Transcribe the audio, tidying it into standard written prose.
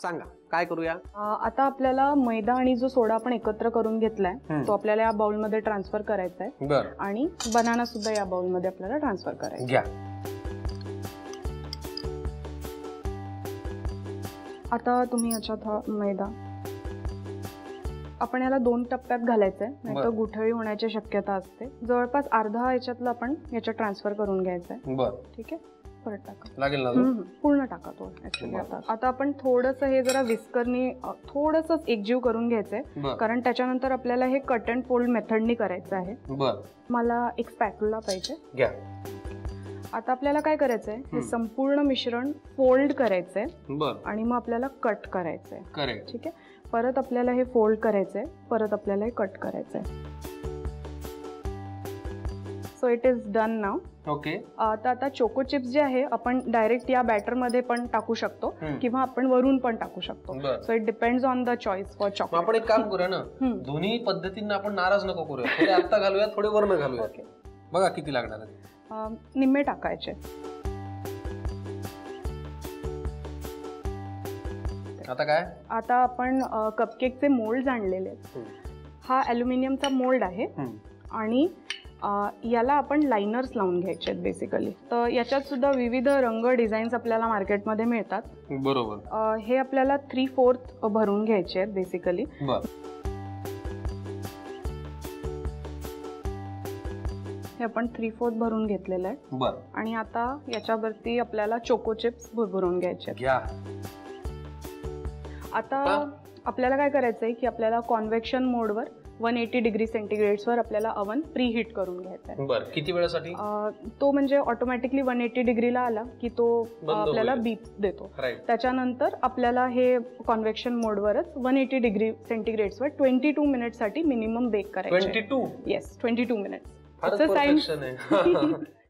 सांगा काय करूया? आता आपल्याला मैदा आणि जो सोडा आपण एकत्र करून घेतलाय तो आपल्याला या बाउल मध्ये ट्रान्सफर करायचा आहे. बरं. आणि बनाना सुद्धा या बाउल मध्ये आपल्याला ट्रान्सफर करायचा. घ्या. आता तुम्ही याच्यात मैदा आपण याला 2 टप्प्यात घालायचंय, नाहीतर गुठळी होण्याची शक्यता असते. जवळपास अर्धा याच्यातलं आपण याच्यात ट्रान्सफर करून घ्यायचंय. बरं. ठीक आहे, परत टाका. लागेल ना? पूर्ण टाका तो. आता आपण थोडंसं हे जरा विस्करनी थोडंसं एकजीव करून घ्यायचंय, कारण त्याच्यानंतर आपल्याला हे कट अँड फोल्ड मेथडनी करायचं आहे. मला एक स्पॅटुला पाहिजे. घ्या. आता आपल्याला काय करायचंय, हे संपूर्ण मिश्रण फोल्ड करायचंय आणि मग आपल्याला कट करायचंय. ठीक आहे, परत आपल्याला हे फोल्ड करायचंय, परत आपल्याला हे कट करायचंय. So it is done now. Okay. आता चोको चिप्स जे आहे आपण डायरेक्ट या बॅटर मध्ये पण टाकू शकतो किंवा आपण वरून पण टाकू शकतो. So it depends on the choice for chocolate. आपण एक काम करूया ना, दोन्ही पद्धतींना आपण नाराज नको करूया. थोडे आता घालूया, थोडे वरनं घालूया. बघा किती लागणार आहे. निम्मे टाकायचे. आता काय? आता आपण कपकेकचे मोल्ड आणलेले आहेत. हा ॲल्युमिनियमचा मोल्ड आहे आणि याला आपण लाइनर्स लावून घ्यायचे आहेत बेसिकली. तर याच्यात सुद्धा विविध रंग डिझाईन्स आपल्याला मार्केटमध्ये मिळतात. बरोबर. हे आपल्याला 3/4 भरून घ्यायचे आहेत बेसिकली. हे आपण 3/4 भरून घेतलेलं आहे. आणि आता याच्यावरती आपल्याला चोको चिप्स भरून घ्यायचे. आता आपल्याला काय करायचंय की आपल्याला कॉन्व्हेक्शन मोडवर 180 डिग्री सेंटीग्रेड्सवर आपल्याला अवन प्री हीट करून घ्यायचा आहे. बरं. किती वेळासाठी? तो म्हणजे ऑटोमॅटिकली 180 डिग्रीला आला की तो आपल्याला बीप देतो. त्याच्यानंतर आपल्याला हे कॉन्व्हेक्शन मोडवरच 180 डिग्री सेंटीग्रेड्सवर 22 मिनिटसाठी मिनिमम बेक करायचं. 22? Yes, 22 minutes. फारच परफेक्शन आहे.